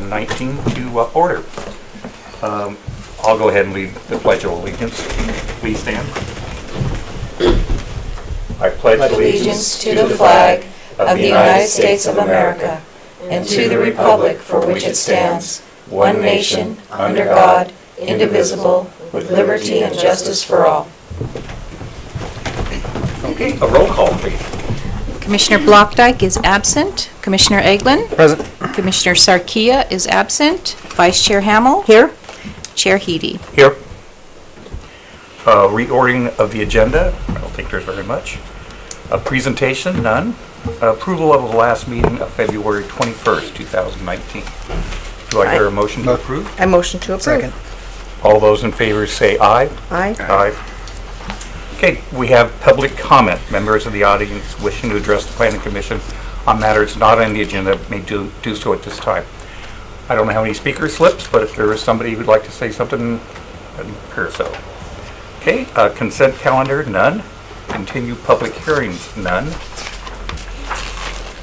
2019 to order. I'll go ahead and lead the Pledge of Allegiance. Please stand. I pledge allegiance to the flag of the United States of America and to the republic for which it stands, one nation, under God, indivisible, with liberty and justice for all. Okay, a roll call, please. Commissioner Blockdyke is absent. Commissioner Eglin? Present. Commissioner Sarkia is absent. Vice Chair Hamel? Here. Chair Heady? Here. Reordering of the agenda. I don't think there's very much. A presentation, none. Approval of the last meeting of February 21st, 2019. Do I hear a motion to approve? I motion to approve. Second. All those in favor say aye. Aye. Aye. Okay, we have public comment. Members of the audience wishing to address the Planning Commission on matters not on the agenda may do so at this time. I don't know how many speaker slips, but if there is somebody who'd like to say something, I'd hear so. Okay, consent calendar, none. Continue public hearings, none.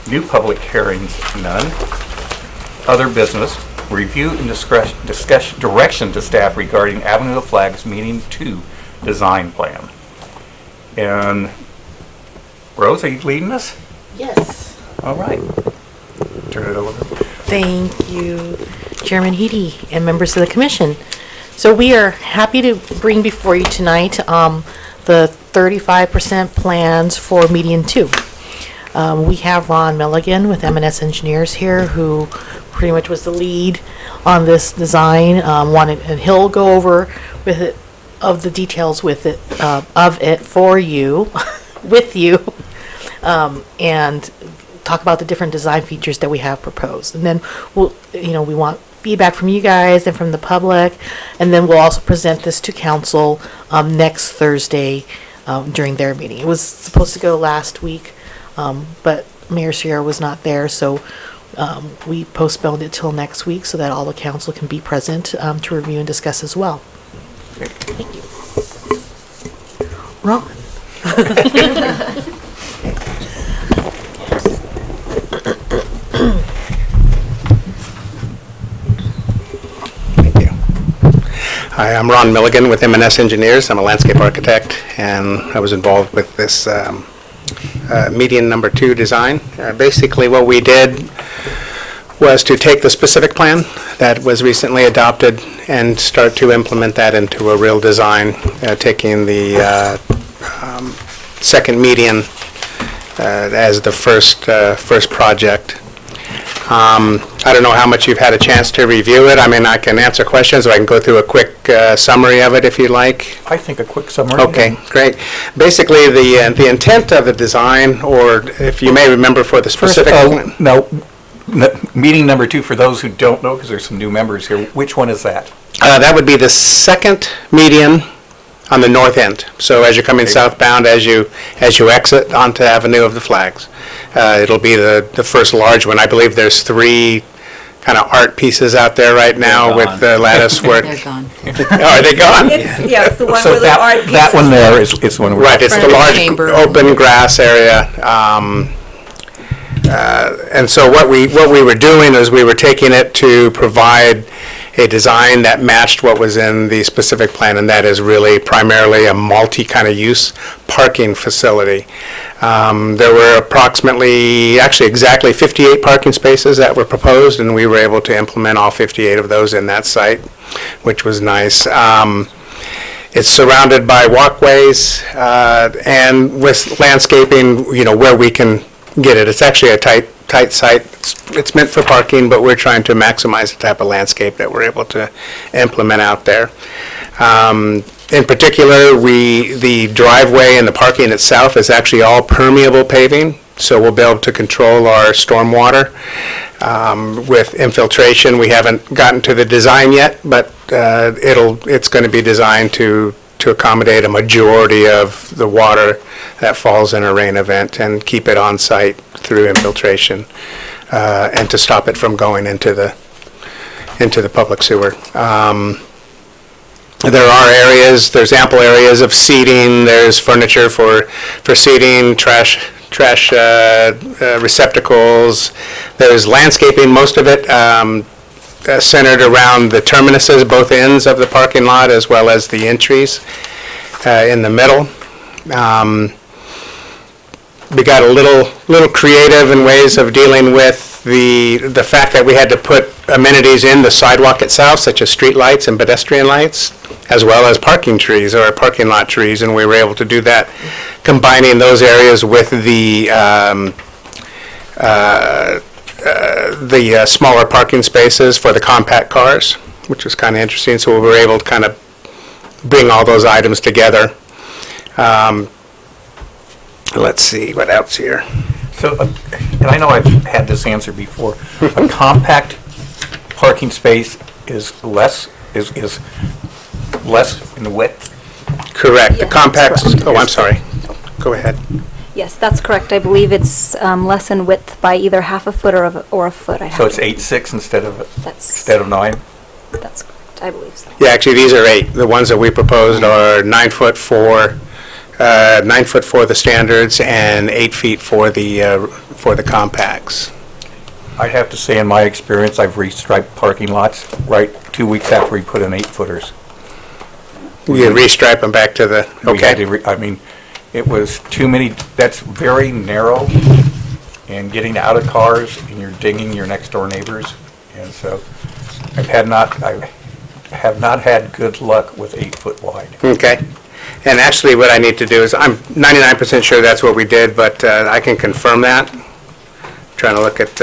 New public hearings, none. Other business, review and discuss direction to staff regarding Avenue of Flags Meeting 2 design plan. And Rose, are you leading us? Yes. All right. Turn it over. Thank you, Chairman Heady and members of the Commission. So we are happy to bring before you tonight the 35% plans for Median 2. We have Ron Milligan with M&S Engineers here, who pretty much was the lead on this design. And he'll go over with it of the details with it of it for you, with you, and talk about the different design features that we have proposed. And then we want feedback from you guys and from the public, and then we'll also present this to council next Thursday during their meeting. It was supposed to go last week, but Mayor Sierra was not there, so we postponed it till next week so that all the council can be present to review and discuss as well. Thank you. Ron. Hi, I'm Ron Milligan with M&S Engineers. I'm a landscape architect, and I was involved with this median number 2 design. Basically what we did was to take the specific plan that was recently adopted and start to implement that into a real design, taking the second median as the first project. I don't know how much you've had a chance to review it. I mean, I can answer questions, or I can go through a quick summary of it if you like. I think a quick summary. Okay, great. Basically, the intent of the design, or if you may remember for the specific... Meeting number 2, for those who don't know, because there's some new members here, which one is that? That would be the second median on the north end. So as you're coming southbound, as you exit onto Avenue of the Flags, it'll be the first large one. I believe there's 3 kind of art pieces out there right now with the lattice work. They're gone. Are they gone? It's the one So with the art pieces. that one there is the one. Right, it's the large open grass area. And so what we were doing is we were taking it to provide a design that matched what was in the specific plan, and that is really primarily a multi kind of use parking facility. There were exactly 58 parking spaces that were proposed, and we were able to implement all 58 of those in that site, which was nice. It's surrounded by walkways and with landscaping, where we can get it. It's actually a tight site. It's meant for parking, but we're trying to maximize the type of landscape that we're able to implement out there. In particular, the driveway and the parking itself is actually all permeable paving, so we'll be able to control our stormwater with infiltration. We haven't gotten to the design yet, but it's going to be designed to accommodate a majority of the water that falls in a rain event and keep it on site through infiltration and to stop it from going into the public sewer. There's ample areas of seating, there's furniture for seating, trash receptacles, there's landscaping, most of it centered around the terminuses, both ends of the parking lot, as well as the entries in the middle. We got a little creative in ways of dealing with the fact that we had to put amenities in the sidewalk itself, such as street lights and pedestrian lights, as well as parking trees or parking lot trees, and we were able to do that, combining those areas with the smaller parking spaces for the compact cars, which was kind of interesting. So we were able to kind of bring all those items together. Let's see, what else here? So, and I know I've had this answer before, a compact parking space is less in the width? Correct. The Yeah, compacts, that's correct. oh, I'm sorry. Go ahead. Yes, that's correct. I believe it's less in width by either half a foot or a foot. So it's 8.6 instead of 9? That's correct. I believe so. Yeah, actually, these are 8. The ones that we proposed are 9 foot for 9 foot for the standards and 8 feet for the compacts. I'd have to say, in my experience, I've restriped parking lots right 2 weeks after we put in 8-footers. You restripe them back to the, We had to okay. I mean, it was too many, that's very narrow, and getting out of cars, and you're dinging your next door neighbors, and so I have not had good luck with 8 foot wide. Okay. And actually, what I need to do is, I'm 99% sure that's what we did, but I can confirm that. Trying to look at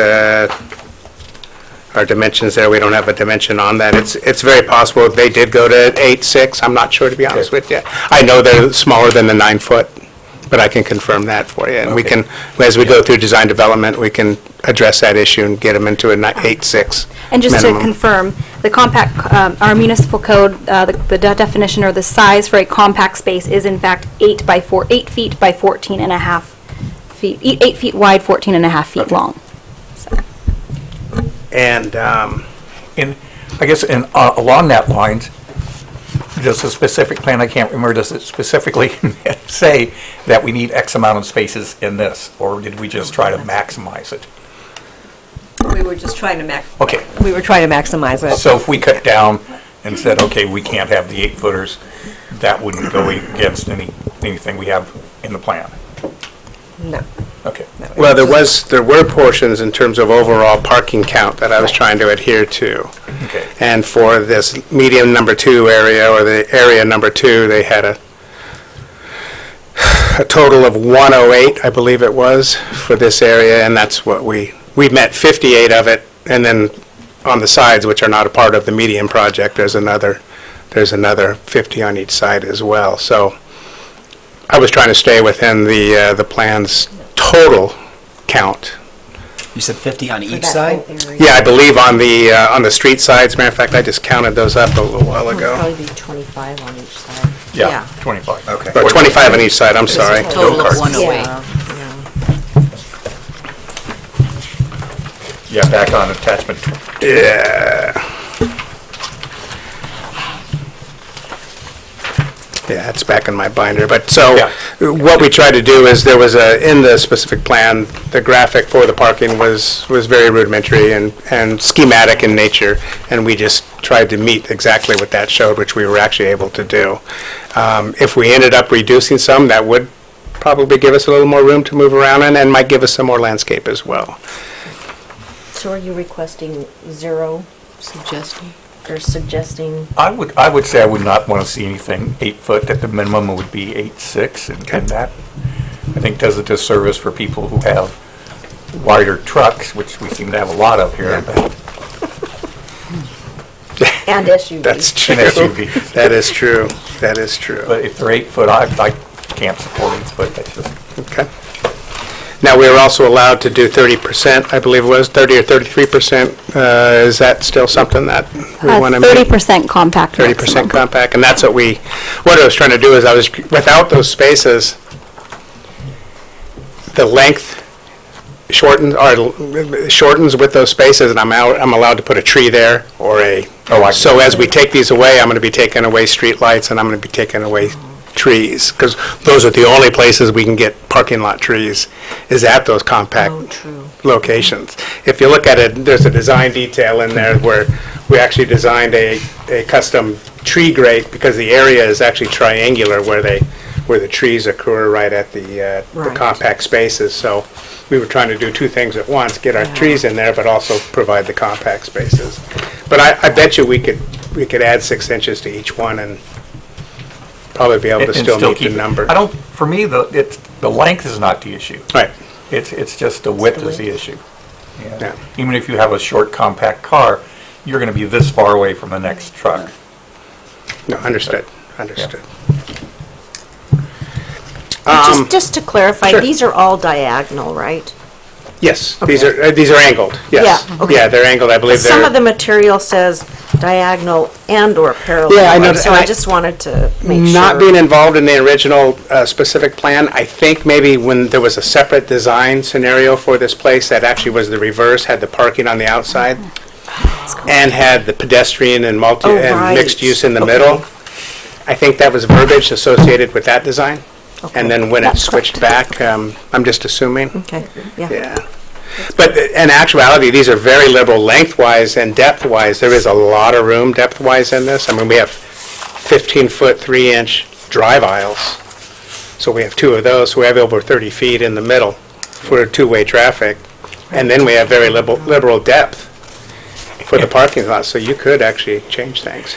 our dimensions there. We don't have a dimension on that. It's very possible they did go to 8.6. I'm not sure, to be honest with you. I know they're smaller than the 9 foot, but I can confirm that for you. And we Okay. can, as we go through design development, we can address that issue and get them into a 8.6 And just minimum. to confirm, the compact, our municipal code, the definition or the size for a compact space is in fact 8 feet by 14 and a half feet, 8 feet wide, 14 and a half feet long. So, And And I guess along that lines, does the specific plan, I can't remember, does it specifically say that we need X amount of spaces in this, or did we just try to maximize it? We were just trying to Okay. we were trying to maximize it. So if we cut down and said, okay, we can't have the 8-footers, that wouldn't go against anything we have in the plan? No. Okay. well, there were portions in terms of overall parking count that I was trying to adhere to. Okay. And for this medium number 2 area, or the area number 2, they had a total of 108, I believe it was, for this area, and that's what we met 58 of it, and then on the sides, which are not a part of the medium project, there's another 50 on each side as well. So I was trying to stay within the plan's total count. You said 50 on each side? Yeah, I believe on the street sides. Matter of fact, I just counted those up a little while ago. Probably be 25 on each side. Yeah, 25. Okay. Or 25 on each side, I'm sorry. Total of 108. Yeah, back on attachment. Yeah. Yeah, it's back in my binder. But so Yeah. what we tried to do is there was in the specific plan, the graphic for the parking was very rudimentary and schematic in nature, and we just tried to meet exactly what that showed, which we were actually able to do. If we ended up reducing some, that would probably give us a little more room to move around in, and might give us some more landscape as well. So are you requesting 0 suggesting, or suggesting? I would say I would not want to see anything 8 foot. At the minimum, it would be 8.6, and that, I think, does a disservice for people who have wider trucks, which we seem to have a lot of here. And SUVs. That's true. An SUV. That is true. That is true. But if they're 8 foot, I can't support 8 foot. That's just, Okay. Now, we were also allowed to do 30%, I believe it was, 30 or 33%. Is that still something that we want to make? 30% compact. 30% maximum. compact, and that's what I was trying to do is without those spaces, the length shortens with those spaces, and I'm allowed to put a tree there or Oh, I see. so as we take these away, I'm going to be taking away street lights, and I'm going to be taking away trees, because those are the only places we can get parking lot trees, is at those compact locations. If you look at it, there's a design detail in there where we actually designed a custom tree grate, because the area is actually triangular where the trees occur right at the compact spaces. So we were trying to do two things at once, get our trees in there, but also provide the compact spaces. But I bet you we could add 6 inches to each one and probably be able to still meet the number. For me, the length is not the issue. Right. It's just the width is the issue. Yeah. Even if you have a short compact car, you're going to be this far away from the next truck. No, understood. Understood. Just to clarify, Sure. these are all diagonal, right? Yes, these are angled, yes. Yeah, okay. Yeah, they're angled, I believe they're... Some of the material says diagonal and/or parallel. Yeah, I know, So and I just wanted to make sure. Not being involved in the original specific plan, I think maybe when there was a separate design scenario for this place that actually was the reverse, had the parking on the outside, and had the pedestrian and right. mixed use in the Okay. middle. I think that was verbiage associated with that design. Okay. And then when it switched back, I'm just assuming. Okay, yeah. Yeah. But in actuality, these are very liberal lengthwise and depthwise. There is a lot of room depthwise in this. I mean, we have 15-foot, 3-inch drive aisles. So we have 2 of those. So we have over 30 feet in the middle for two-way traffic. And then we have very liberal depth for the parking lot. So you could actually change things.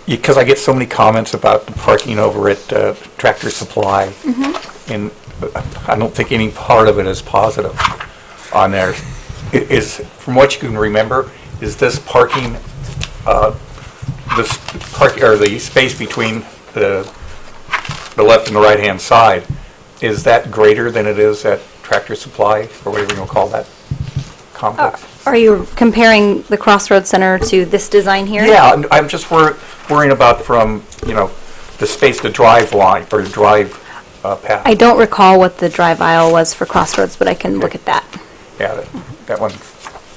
Because I get so many comments about the parking over at Tractor Supply, and I don't think any part of it is positive on there. From what you can remember, is this parking, or the space between the left and the right-hand side, is that greater than it is at Tractor Supply, or whatever you want to call that complex? Are you comparing the Crossroads Center to this design here? Yeah, I'm just worrying about from, the space, the drive line, or drive path. I don't recall what the drive aisle was for Crossroads, but I can look at that. Yeah, that one.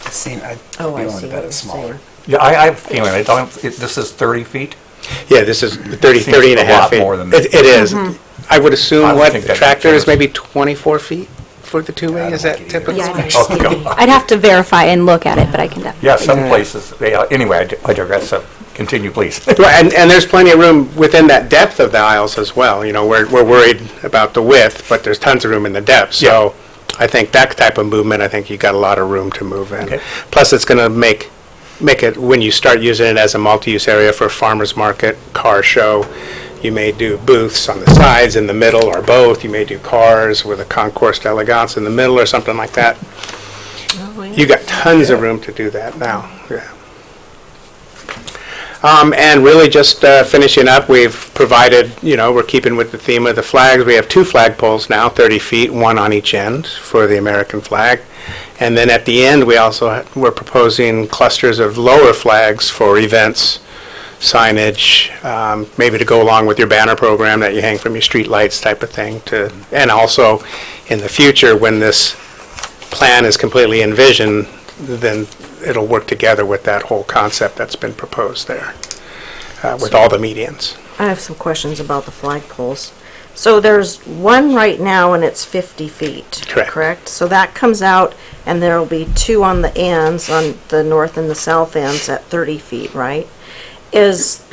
Same, I Oh, I feel see that what it's you're smaller. saying. Yeah, I have a feeling, this is 30 feet? Yeah, this is 30 Seems and a a half lot feet. more than It is. I would I assume would what think that'd be tractor is generous. maybe 24 feet for the two-way, is that typical? Yeah, I Oh, understand. God. I'd have to verify and look at it, but I can definitely. Yeah, some places, anyway, I digress, so continue, please. Right, and there's plenty of room within that depth of the aisles as well. We're worried about the width, but there's tons of room in the depth. So I think that type of movement, I think you got a lot of room to move in. Okay. Plus, it's going to make it, when you start using it as a multi-use area for farmer's market, car show, you may do booths on the sides, in the middle, or both. You may do cars with a concourse d'elegance in the middle or something like that. You got tons of room to do that now. Yeah. And really just finishing up, we've provided, we're keeping with the theme of the flags. We have 2 flagpoles now, 30 feet, 1 on each end for the American flag. And then at the end, we're proposing clusters of lower flags for events, signage, maybe to go along with your banner program that you hang from your street lights type of thing. And also, in the future, when this plan is completely envisioned, then it'll work together with that whole concept that's been proposed there, with all the medians. I have some questions about the flagpoles. So there's one right now and it's 50 feet. Correct. So that comes out and there'll be 2 on the ends, on the north and the south ends at 30 feet, right? Is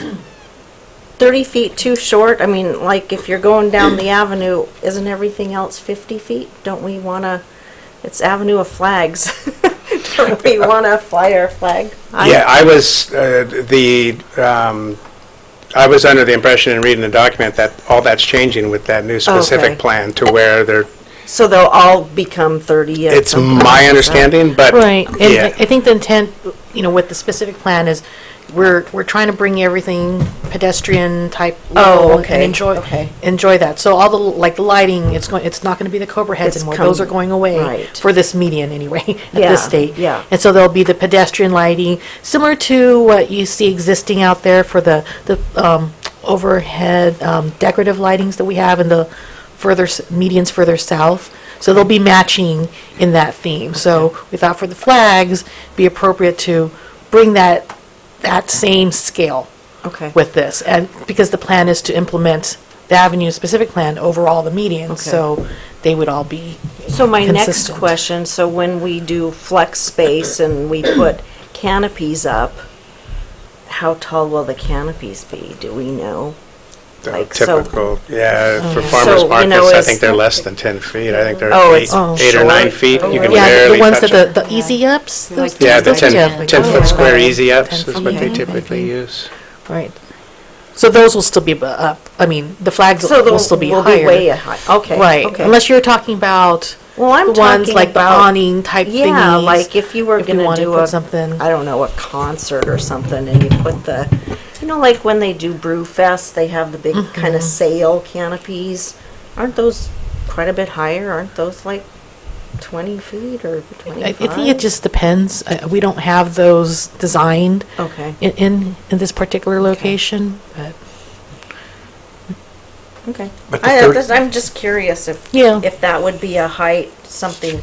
30 feet too short? I mean, like if you're going down the avenue, isn't everything else 50 feet? Don't we want to, it's Avenue of Flags. Don't we want to fly our flag? Yeah, I was under the impression in reading the document that all that's changing with that new specific Okay. plan to where they're, So they'll all become 30 at it's some point, my is that- understanding, but Right, and yeah. I think the intent, with the specific plan is, we're trying to bring everything pedestrian type level okay, and okay. enjoy that. So all the lighting, it's not going to be the Cobra heads It's anymore. Those are going away right. for this median anyway at Yeah, this state. yeah. And so there'll be the pedestrian lighting, similar to what you see existing out there for the overhead decorative lightings that we have in the medians further south. So they'll be matching in that theme. So we thought for the flags, be appropriate to bring that same scale Okay. with this. And because the plan is to implement the avenue-specific plan over all the medians, Okay. so they would all be So my next consistent. question, so when we do flex space and we put canopies up, how tall will the canopies be? Do we know? The Like, so- typical, yeah, for yeah. farmers So, you markets, know, I is- think they're less than 10 feet. I think they're Oh, eight, it's eight or 9 short? feet. Oh, You can really? Yeah, barely the ones touch that them. the easy ups? those Like things, Yeah, the those 10 are like 10 foot about square 10 easy ups is feet, what they maybe. typically use. Right. So those will still be up. I mean, the flags So will still be will higher. way high, okay. Right, Okay. unless you're talking about Well, I'm the ones talking like the about- awning type thingies. Yeah, like if you were if you gonna wanna do put a, something. I don't know, a concert or something, and you put the, you know, like when they do Brew Fest, they have the big kind of sail canopies. Aren't those quite a bit higher? Aren't those like 20 feet or 25? I think it just depends. We don't have those designed Okay, in this particular location, but okay. But the third- I'm just curious Yeah. if that would be a height, something,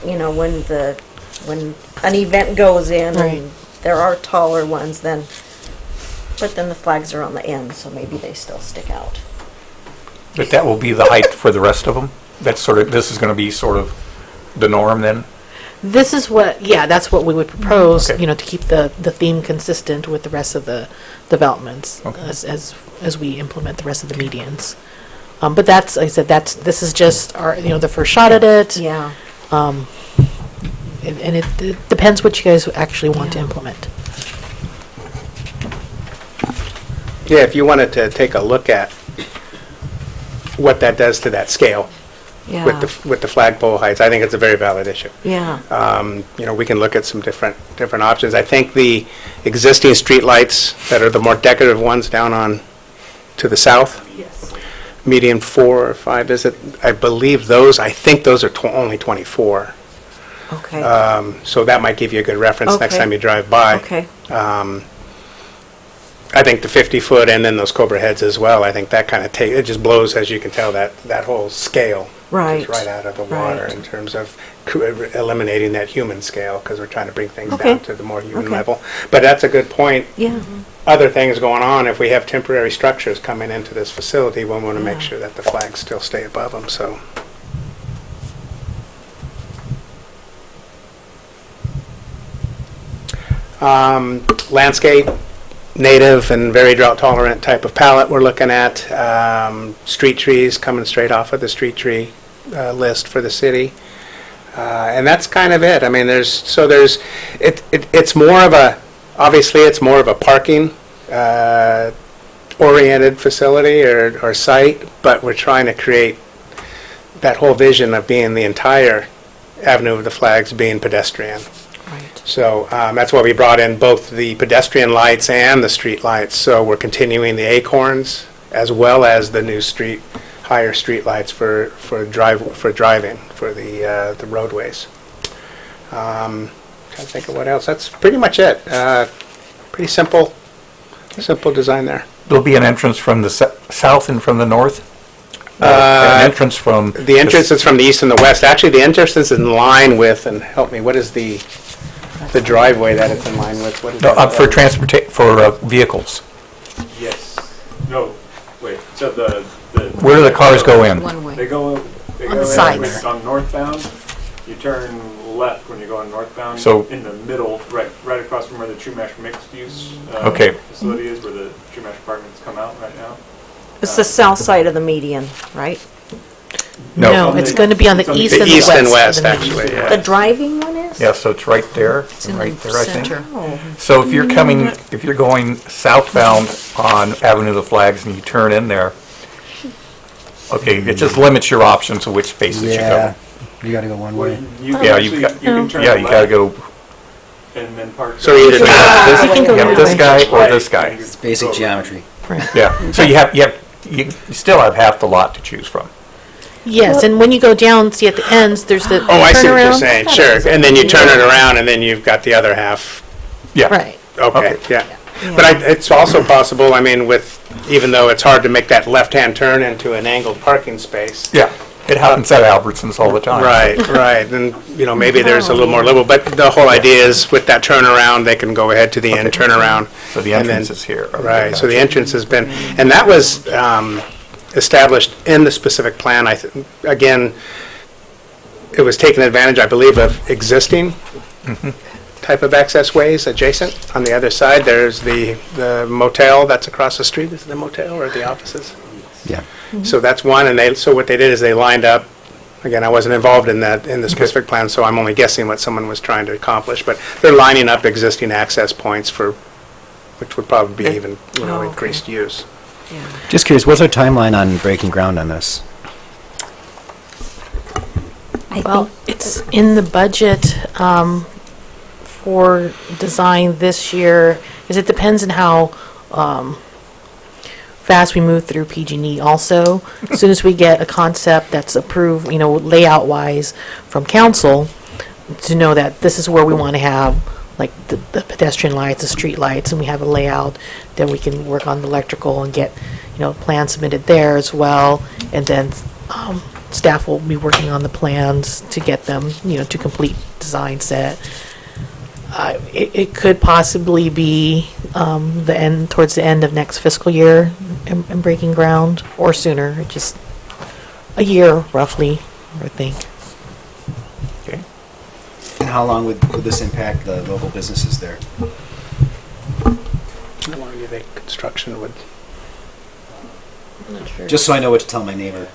you know, when an event goes in Right. and there are taller ones then, but then the flags are on the end, so maybe they still stick out. But that will be the height for the rest of them? That's sort of, this is going to be sort of the norm then? this is what, yeah, that's what we would propose, Okay. you know, to keep the theme consistent with the rest of the developments Okay. as we implement the rest of the medians. But that's, like I said, this is just our, you know, the first shot at it. Yeah. And it depends what you guys actually want to implement. Yeah, if you wanted to take a look at what that does to that scale Yeah. with the flagpole heights, I think it's a very valid issue. Yeah. You know, we can look at some different options. I think the existing streetlights that are the more decorative ones down on to the south, median 4 or 5, is it? I believe those, I think those are only 24. Okay. So that might give you a good reference next Okay. time you drive by. Okay. I think the 50-foot and then those Cobra heads as well, I think that kind of it just blows, as you can tell, that whole scale. Right. Just right out of the water Right. in terms of eliminating that human scale, because we're trying to bring things Okay. down to the more human Okay. level. But that's a good point. Yeah. Other things going on, if we have temporary structures coming into this facility, we want to make sure that the flags still stay above them, so. Landscape, native and very drought tolerant type of palette we're looking at. Street trees coming straight off of the street tree list for the city. And that's kind of it. I mean, it's more of a, obviously it's more of a parking oriented facility or site, but we're trying to create that whole vision of being the entire Avenue of the Flags being pedestrian. Right. So that's why we brought in both the pedestrian lights and the street lights. So we're continuing the acorns as well as the new higher street lights for driving for the roadways. Trying to think of what else. That's pretty much it. Pretty simple design there. There'll be an entrance from the south and from the north? An entrance from... The entrance is from the east and the west. Actually, the entrance is in line with, and help me, what is the driveway that it's in line with? What is that? For for vehicles. Yes. No, wait, so the... Where do the cars go in? They go the in sides. when it's on northbound, you turn left when you go on northbound. So- in the middle, right across from where the Chumash mixed use Okay. facility is, where the Chumash apartments come out right now. It's the south side of the median, right? No, it's going to be on the It's on the east and the east west. and west, of the median. actually, yeah. The driving one is? Yeah, so it's right there, in right the there, I think. center. Oh. So if you're going southbound on Avenue of the Flags and you turn in there, okay, it just limits your options of which spaces you Yeah, go. you gotta go one Well, way. you can Yeah, actually, you can turn Yeah, you gotta left go, and then park. So either so you have we can go this, you have either this way. guy or Right, this guy. and you It's basic go over. geometry. Yeah, so you still have half the lot to choose from. Yes, and when you go down, see at the ends, there's the Oh, I see what you're turnaround. saying, sure. And then you turn it around and then you've got the other half. Yeah. Right. Okay, Okay. yeah. But it's also possible, I mean, even though it's hard to make that left-hand turn into an angled parking space, Yeah, It happens at Albertsons all the time. Right. And, maybe there's a little more liberal, but the whole idea is with that turnaround, they can go ahead to the end turnaround. So the entrance is here. Okay, Right, so the gotcha. entrance has been, and that was established in the specific plan. Again, it was taken advantage, I believe, of existing type of access ways adjacent. On the other side, there's the motel that's across the street. Is it the motel or the offices? Yeah. So that's one, and so what they did is they lined up, again, I wasn't involved in that, in the specific plan, so I'm only guessing what someone was trying to accomplish, but they're lining up existing access points which would probably be even, increased use. Just curious, what's our timeline on breaking ground on this? Well, it's in the budget for design this year, because it depends on how fast we move through PG&E also. As soon as we get a concept that's approved, layout-wise from council, to know that this is where we want to have, like, the pedestrian lights, the street lights, and we have a layout, then we can work on the electrical and get, plans submitted there as well, and then staff will be working on the plans to get them, to complete design set. It could possibly be towards the end of next fiscal year and breaking ground, or sooner, just a year roughly, I think. Okay. And how long would this impact the local businesses there? How long do you think construction would? I'm not sure. Just so I know what to tell my neighbor.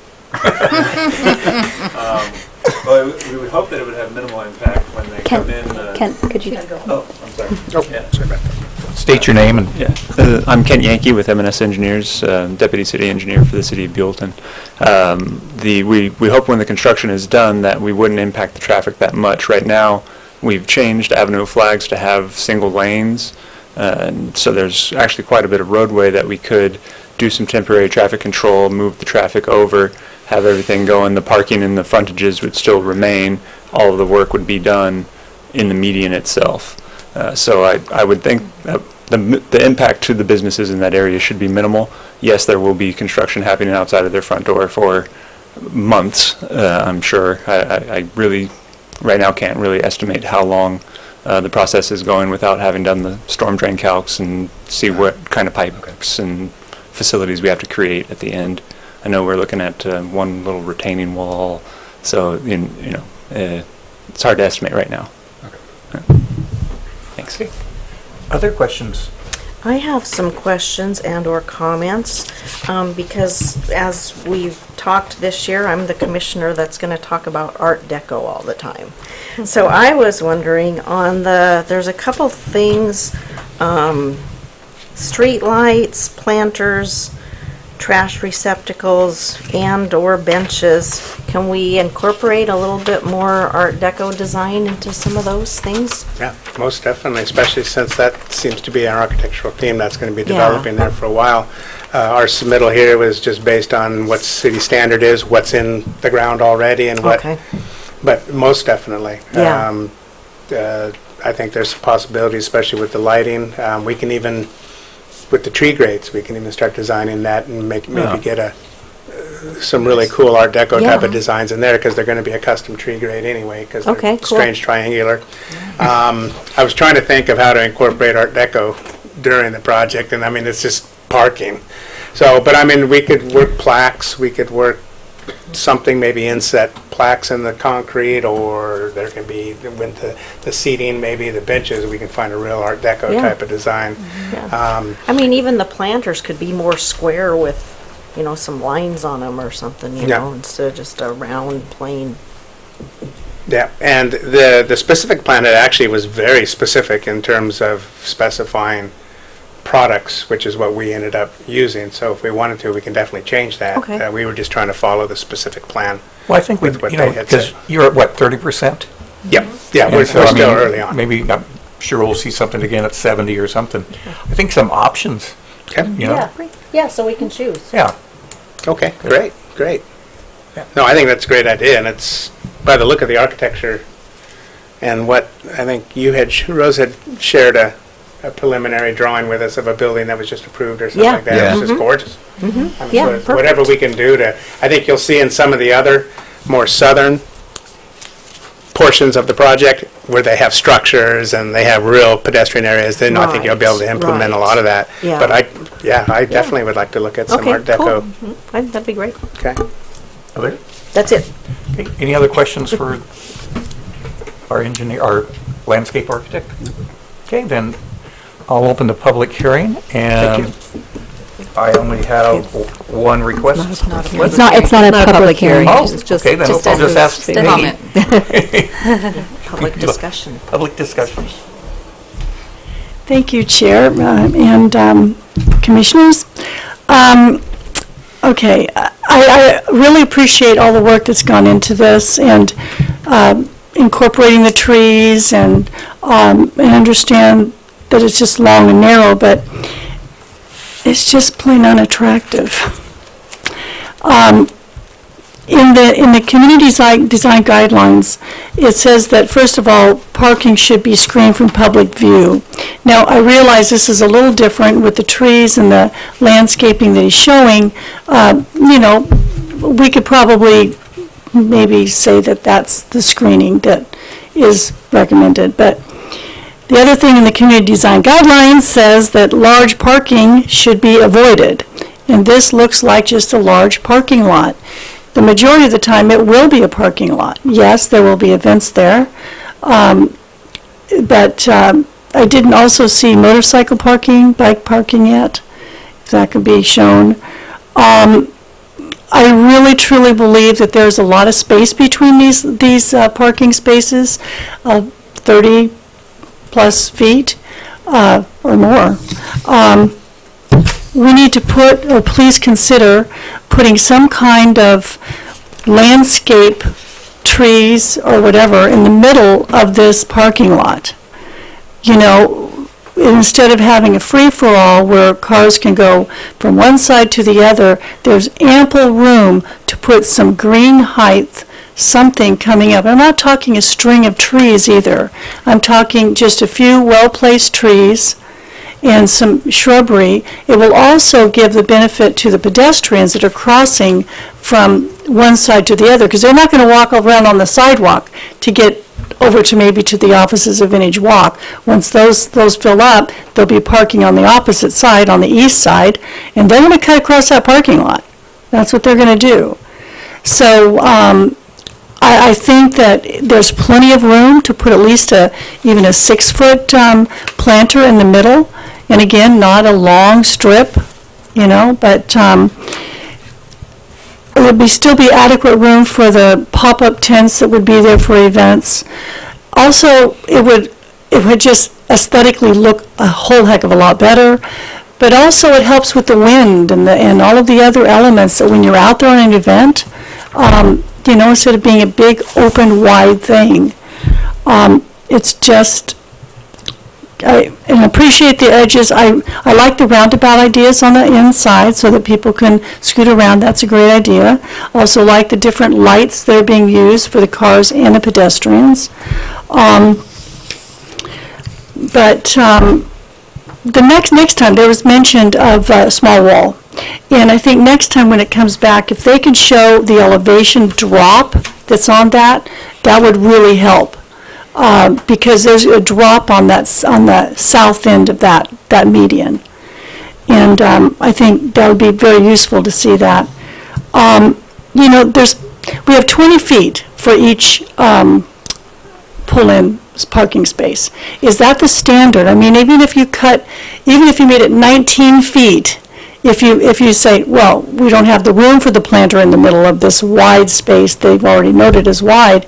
Well, we would hope that it would have minimal impact when they come in. Kent, could you? Oh, I'm sorry. Oh, sorry about that. State your name and Yeah, I'm Kent Yankee with M&S Engineers, Deputy City Engineer for the City of Buellton. We hope when the construction is done that we wouldn't impact the traffic that much. Right now, we've changed avenue flags to have single lanes, and so there's actually quite a bit of roadway that we could do some temporary traffic control, move the traffic over, have everything going. The parking and the frontages would still remain. All of the work would be done in the median itself. So I would think that the impact to the businesses in that area should be minimal. Yes, there will be construction happening outside of their front door for months, I'm sure. I really, right now, can't really estimate how long the process is going without having done the storm drain calcs and see what kind of pipes and facilities we have to create at the end. I know we're looking at one little retaining wall, so it's hard to estimate right now. Thanks. other questions? I have some questions and/or comments, because as we've talked this year, I'm the commissioner that's going to talk about Art Deco all the time. So I was wondering there's a couple things, street lights, planters, trash receptacles, and/or benches. Can we incorporate a little bit more Art Deco design into some of those things? Yeah, most definitely, especially since that seems to be our architectural theme that's going to be Yeah. developing there for a while. Our submittal here was just based on what city standard is, what's in the ground already, and what. Okay. But most definitely. Yeah. I think there's possibilities, especially with the lighting. We can even, with the tree grates, we can even start designing that and maybe get some really cool Art Deco type Yeah. of designs in there, because they're going to be a custom tree grate anyway, because Okay, they're cool. strange triangular. I was trying to think of how to incorporate Art Deco during the project, and I mean, it's just parking. So, but I mean, we could work plaques, we could work something, maybe inset plaques in the concrete, or there can be, with the seating, maybe the benches, we can find a real Art Deco Yeah. type of design. Yeah. I mean, even the planters could be more square with, some lines on them or something, Yeah. instead of just a round, plain. Yeah, and the specific plan, it actually was very specific in terms of specifying products, which is what we ended up using. So if we wanted to, we can definitely change that. Okay. We were just trying to follow the specific plan. Well, I think With what they had because said. you're at what, 30%? Yep. Yeah, we're And so, I still mean, early on. Maybe, I'm sure we'll see something again at 70 or something. I think some options, Okay. Yeah, so we can choose. Yeah. Okay, great. Yeah. No, I think that's a great idea, and it's, by the look of the architecture and what I think you had, Rose had shared a a preliminary drawing with us of a building that was just approved or something Yeah. like that. Yeah. It was just gorgeous. I mean, Yeah, so whatever we can do to, I think you'll see in some of the other more southern portions of the project where they have structures and they have real pedestrian areas, then I think you'll be able to Right, implement a right. lot of that. Yeah. But I definitely would like to look at some Okay, Art cool. Deco. That'd be great. Okay. Other? That's it. Okay, any other questions for our engineer, our landscape architect? Okay, then I'll open the public hearing, and I only have one request. It's not a public hearing. Oh, It's just- okay, then just I'll just a ask Amy. comment. Public discussion. Public discussion. Thank you, Chair and Commissioners. Okay, I really appreciate all the work that's gone into this and incorporating the trees and understand that it's just long and narrow, but it's just plain unattractive. In the community design guidelines, it says that, first of all, parking should be screened from public view. Now, I realize this is a little different with the trees and the landscaping that he's showing. You know, we could probably maybe say that that's the screening that is recommended. But the other thing in the community design guidelines says that large parking should be avoided. And this looks like just a large parking lot. The majority of the time, it will be a parking lot. Yes, there will be events there. But I didn't also see motorcycle parking, bike parking yet, if that could be shown. I really truly believe that there's a lot of space between these parking spaces, 30 plus feet or more. We need to put, or please consider, putting some kind of landscape trees or whatever in the middle of this parking lot. You know, instead of having a free-for-all where cars can go from one side to the other, there's ample room to put some green height, something coming up. I'm not talking a string of trees either. I'm talking just a few well-placed trees and some shrubbery. It will also give the benefit to the pedestrians that are crossing from one side to the other, because they're not going to walk around on the sidewalk to get over to maybe to the offices of Vintage Walk. Once those fill up, they'll be parking on the opposite side, on the east side, and they're going to cut across that parking lot. That's what they're going to do. So I think that there's plenty of room to put at least even a 6-foot planter in the middle. And again, not a long strip, you know, but there would still be adequate room for the pop-up tents that would be there for events. Also, it would just aesthetically look a whole heck of a lot better. But also, it helps with the wind and all of the other elements that when you're out there on an event, you know, instead of being a big, open, wide thing, it's just. I appreciate the edges. I like the roundabout ideas on the inside so that people can scoot around. That's a great idea. Also like the different lights that are being used for the cars and the pedestrians. But the next time there was mentioned of a small wall. And I think next time when it comes back, if they could show the elevation drop that's on that, that would really help. Because there's a drop on the south end of that median. And I think that would be very useful to see that. You know, we have 20 feet for each pull-in parking space. Is that the standard? I mean, even if you made it 19 feet, if you say, well, we don't have the room for the planter in the middle of this wide space they've already noted as wide,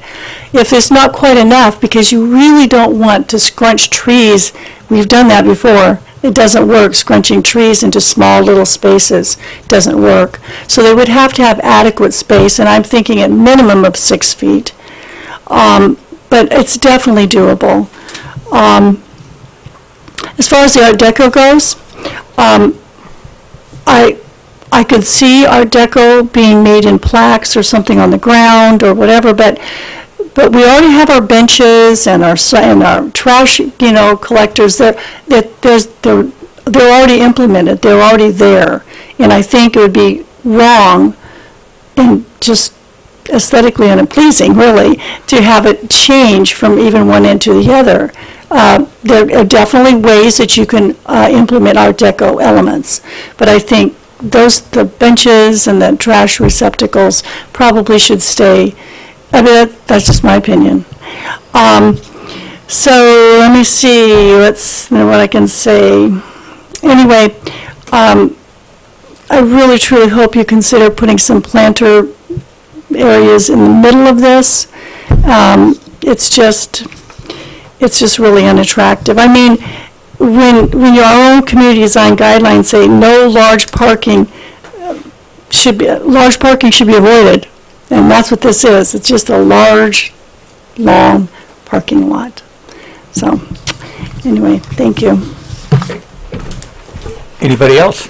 if it's not quite enough, because you really don't want to scrunch trees, we've done that before, it doesn't work, scrunching trees into small little spaces doesn't work. So they would have to have adequate space, and I'm thinking at minimum of 6 feet. But it's definitely doable. As far as the Art Deco goes, I could see Art Deco being made in plaques or something on the ground or whatever, but but we already have our benches and our trash, collectors. They're already implemented. They're already there. And I think it would be wrong and just aesthetically unpleasing, really, to have it change from even one end to the other. There are definitely ways that you can implement Art Deco elements, but I think the benches and the trash receptacles probably should stay. I mean, that's just my opinion. So let me see what I can say. Anyway, I really truly hope you consider putting some planter areas in the middle of this. It's just really unattractive. I mean, when your own community design guidelines say no large parking should be avoided, and that's what this is. It's just a large, long parking lot. So, anyway, thank you. Anybody else?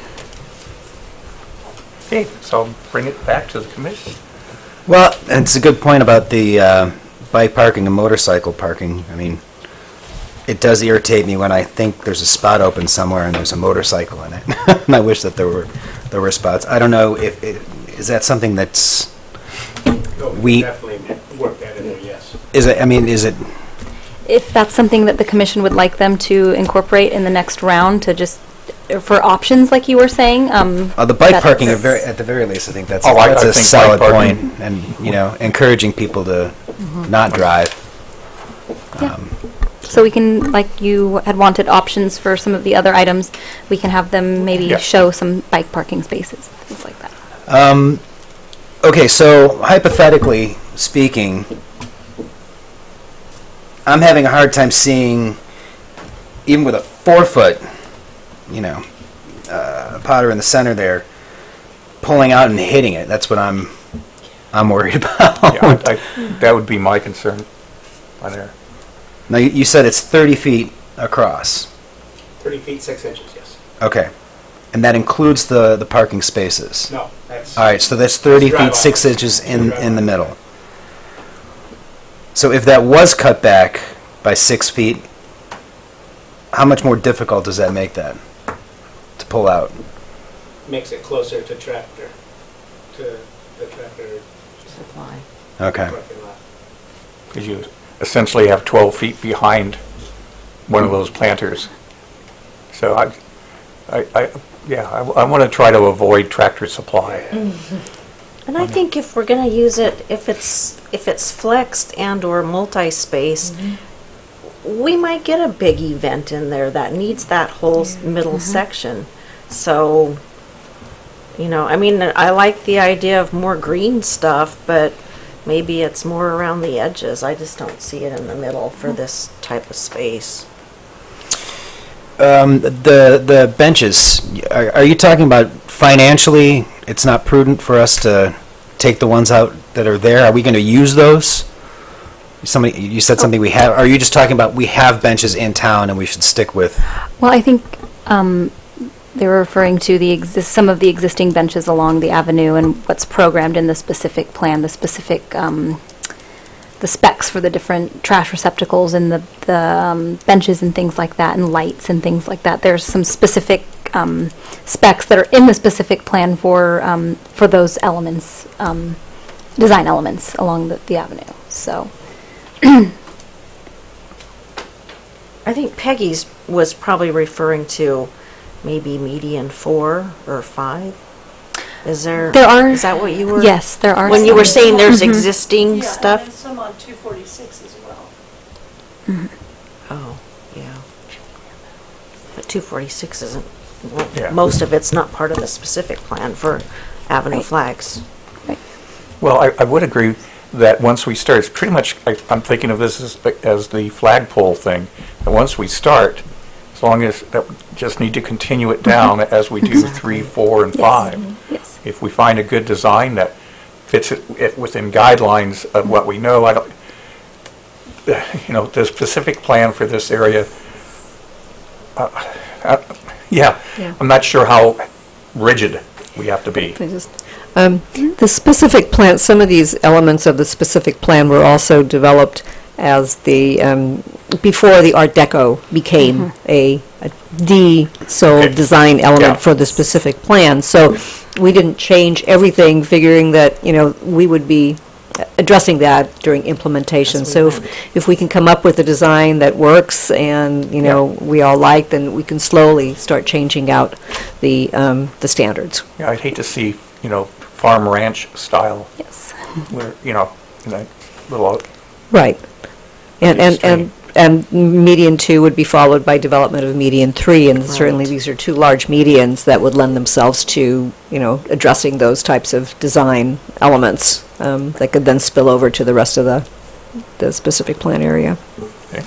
Okay, so I'll bring it back to the commission. Well, it's a good point about the bike parking and motorcycle parking. I mean, it does irritate me when I think there's a spot open somewhere and there's a motorcycle in it. And I wish that there were spots. I don't know if is that something that's we definitely work that in there. Yes. Is it? I mean, is it? If that's something that the commission would like them to incorporate in the next round, to just for options, like you were saying. The bike parking, at the very least, I think that's I a think solid bike point, parking. and encouraging people to not drive. Yeah. So we can, like you had wanted options for some of the other items, we can have them maybe show some bike parking spaces, things like that. Okay, so hypothetically speaking, I'm having a hard time seeing, even with a 4-foot, powder in the center there, pulling out and hitting it. That's what I'm worried about. Yeah, that would be my concern on there. Now, you said it's 30 feet across. 30 feet, 6 inches, yes. Okay. And that includes the parking spaces? No, that's... All right, so that's 30 feet, 6 inches in the middle. So if that was cut back by 6 feet, how much more difficult does that make that to pull out? Makes it closer to tractor, to the tractor Supply. Okay. parking lot. Because you essentially have 12 feet behind one of those planters. So I want to try to avoid Tractor Supply. And I think if we're going to use it, if it's flexed and or multi-space, we might get a big event in there that needs that whole middle section. So, I mean, I like the idea of more green stuff, but maybe it's more around the edges. I just don't see it in the middle for this type of space. The benches, are you talking about financially it's not prudent for us to take the ones out that are there? Are we going to use those? You said something we have. Are you just talking about we have benches in town and we should stick with? Well, I think they were referring to some of the existing benches along the avenue and what's programmed in the specific plan, the specific the specs for the different trash receptacles and the benches and things like that, and lights and things like that. There's some specific specs that are in the specific plan for those elements, design elements along the avenue. So. I think Peggy's was probably referring to maybe median 4 or 5. Is that what you were? Yes, there are. When you were saying there's existing stuff? Yeah, and some on 246 as well. Oh, yeah. But 246 isn't, Yeah. most of it's not part of the specific plan for avenue flags. Well, I would agree that once we start, it's pretty much, I'm thinking of this as the flagpole thing, that once we start, as long as that we just need to continue it down as we do 3, 4, and 5. Yes. If we find a good design that fits it within guidelines of what we know, the specific plan for this area, I'm not sure how rigid we have to be. The specific plan, some of these elements of the specific plan were also developed as before the Art Deco became the sole design element for the specific plan. So we didn't change everything, figuring that, we would be addressing that during implementation. So if we can come up with a design that works and, we all like, then we can slowly start changing out the standards. Yeah, I'd hate to see, farm ranch style. Yes. Where, little. Right. And median 2 would be followed by development of median 3, and certainly these are 2 large medians that would lend themselves to, addressing those types of design elements that could then spill over to the rest of the specific plan area. Okay.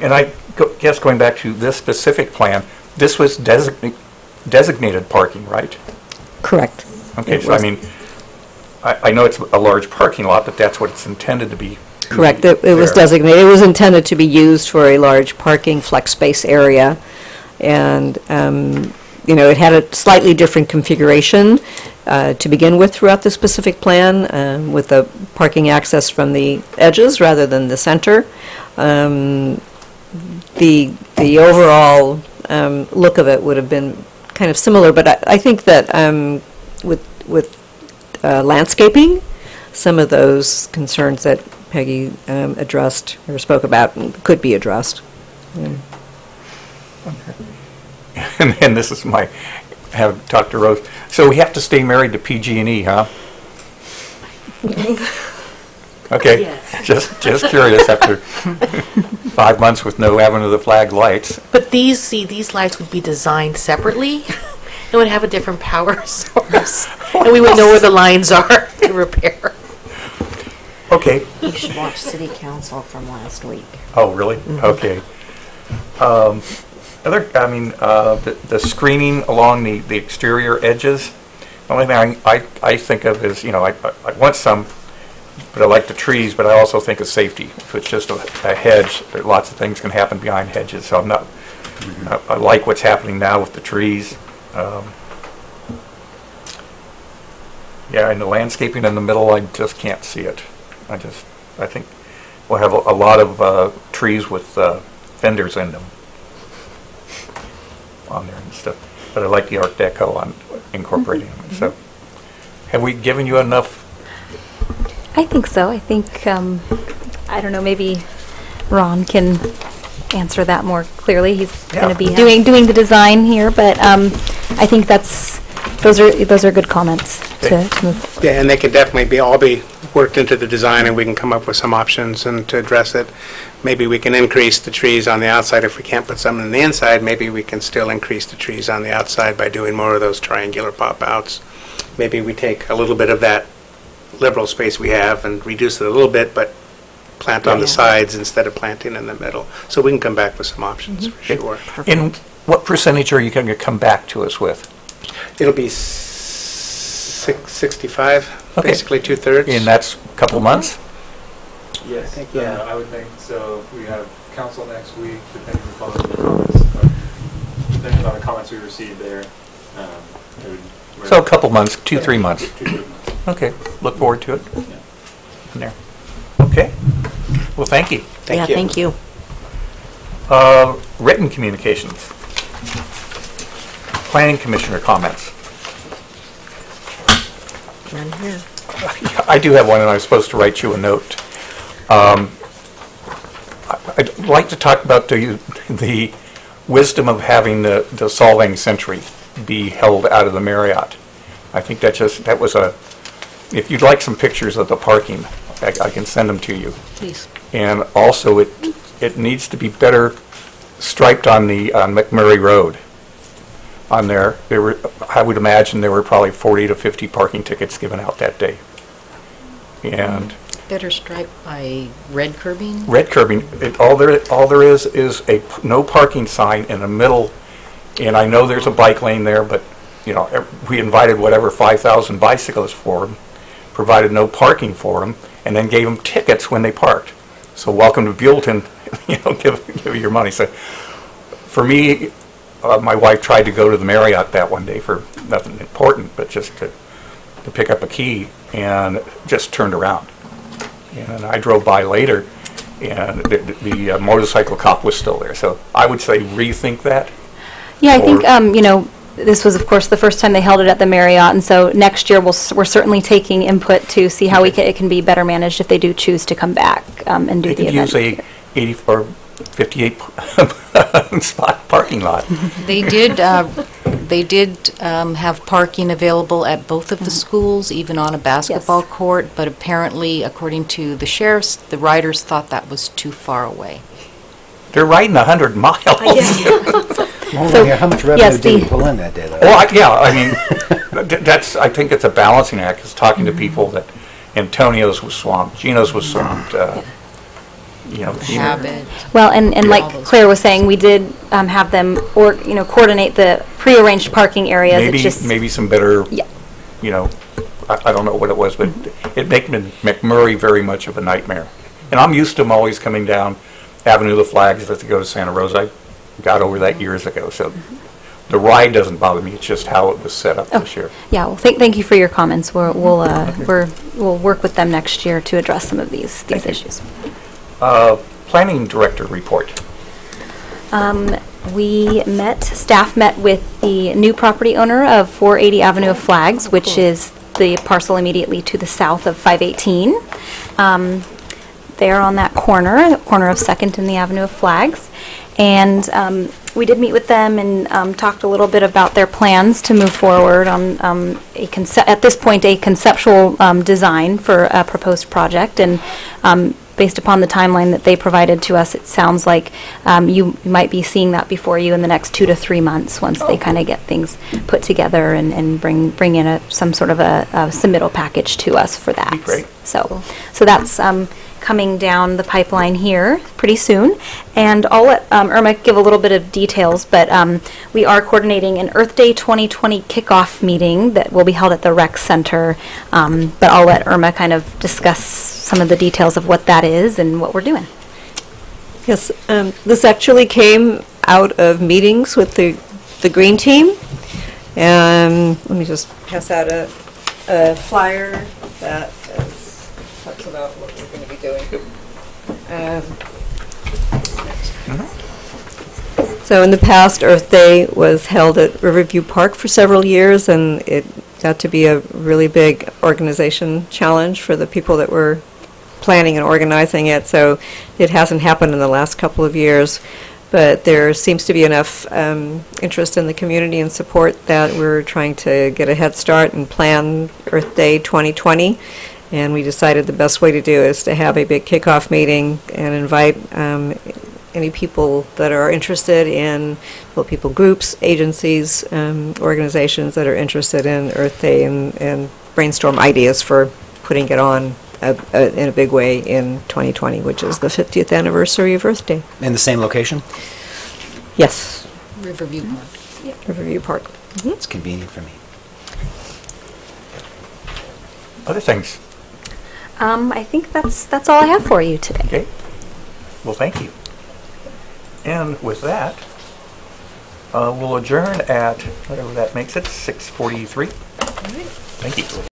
And I guess going back to this specific plan, this was designated parking, right? Correct. Okay, so I know it's a large parking lot, but that's what it's intended to be. Correct. It was designated. It was intended to be used for a large parking flex space area, and it had a slightly different configuration to begin with throughout the specific plan, with the parking access from the edges rather than the center. The overall look of it would have been kind of similar, but I think that with landscaping, some of those concerns that Peggy addressed or spoke about could be addressed. Okay. And this is have talked to Rose. So we have to stay married to PG&E, huh? Okay, yes. Just curious after 5 months with no Avenue of the Flag lights. But these lights would be designed separately. It would have a different power source, and we would know where the lines are to repair. Okay. You should watch City Council from last week. Oh, really? Mm-hmm. Okay. The screening along the exterior edges, the only thing I think of is, I want some, but I like the trees, but I also think of safety. If it's just a hedge, lots of things can happen behind hedges, so I like what's happening now with the trees. And the landscaping in the middle, I just can't see it. I think we'll have a lot of trees with fenders in them on there and stuff. But I like the Art Deco on incorporating them. So, have we given you enough? I think so. I think, I don't know, maybe Ron can answer that more clearly. He's going to be doing the design here, but I think those are good comments to move. Yeah, and they could definitely all be worked into the design, and we can come up with some options and to address it. Maybe we can increase the trees on the outside. If we can't put some on the inside, maybe we can still increase the trees on the outside by doing more of those triangular pop-outs. Maybe we take a little bit of that liberal space we have and reduce it a little bit, but plant on the sides instead of planting in the middle. So we can come back with some options for sure. And what percentage are you going to come back to us with? It'll be 65, basically 2/3. And that's a couple months? Yes, I would think so. We have council next week, depending upon the comments. But depending on the comments we received there, so a couple months, 2-3 months. 2-3 months. Okay, look forward to it. Yeah. In there. Okay. Well, thank you. Thank you. Written communications. Planning Commissioner comments. None here. I do have one, and I was supposed to write you a note. I'd like to talk about the wisdom of having the Solvang Century be held out of the Marriott. I think that was if you'd like some pictures of the parking, I can send them to you. Please. And also, it needs to be better striped on McMurray Road. On there were, I would imagine there were probably 40 to 50 parking tickets given out that day. And Better striped by red curbing? red curbing, all there is a no parking sign in the middle. And I know there's a bike lane there, but we invited whatever 5,000 bicyclists for them, provided no parking for them, and then gave them tickets when they parked. So welcome to Buellton, give your money. So for me, my wife tried to go to the Marriott that one day for nothing important, but just to pick up a key, and just turned around. And I drove by later, and the motorcycle cop was still there. So I would say rethink that. Yeah, I think, you know, this was, of course, the first time they held it at the Marriott, and so next year we're certainly taking input to see how it can be better managed if they do choose to come back and do the event. They could use a 84, 58 spot parking lot. They did have parking available at both of the schools, even on a basketball court, but apparently, according to the sheriffs, the riders thought that was too far away. They're riding 100 miles. So, how much revenue did you pull in that day, though? Well, I mean, I think it's a balancing act, is talking to people that Antonio's was swamped, Gino's was swamped, you know. Habit. Well, and like Claire was saying, we did have them, coordinate the prearranged parking areas. Maybe some better, you know, I don't know what it was, but it made McMurray very much of a nightmare. And I'm used to them always coming down Avenue of the Flags to go to Santa Rosa. I got over that years ago, so the ride doesn't bother me. It's just how it was set up this year. Yeah, well, thank you for your comments. We'll work with them next year to address some of these issues. Planning director report. Staff met with the new property owner of 480 Avenue of Flags, which is the parcel immediately to the south of 518. They're on that corner of 2nd and the Avenue of Flags. And we did meet with them and talked a little bit about their plans to move forward on at this point a conceptual design for a proposed project. And based upon the timeline that they provided to us, it sounds like you might be seeing that before you in the next 2 to 3 months once they kind of get things put together and bring in some sort of a submittal package to us for that. That'd be great. So that's coming down the pipeline here pretty soon. And I'll let Irma give a little bit of details, but we are coordinating an Earth Day 2020 kickoff meeting that will be held at the Rec Center. But I'll let Irma kind of discuss some of the details of what that is and what we're doing. Yes, this actually came out of meetings with the Green Team. Let me just pass out a flyer that talks about what we're going to be doing. So in the past, Earth Day was held at Riverview Park for several years, and it got to be a really big organization challenge for the people that were planning and organizing it. So it hasn't happened in the last couple of years, but there seems to be enough interest in the community and support that we're trying to get a head start and plan Earth Day 2020. And we decided the best way to do is to have a big kickoff meeting and invite any people that are interested in, people groups, agencies, organizations that are interested in Earth Day and brainstorm ideas for putting it on in a big way in 2020, which is the 50th anniversary of Earth Day. In the same location? Yes. Riverview Park. Yeah. Riverview Park. Mm-hmm. It's convenient for me. Other things? I think that's all I have for you today. Okay. Well, thank you. And with that, we'll adjourn at, whatever that makes it, 6:43. Thank you.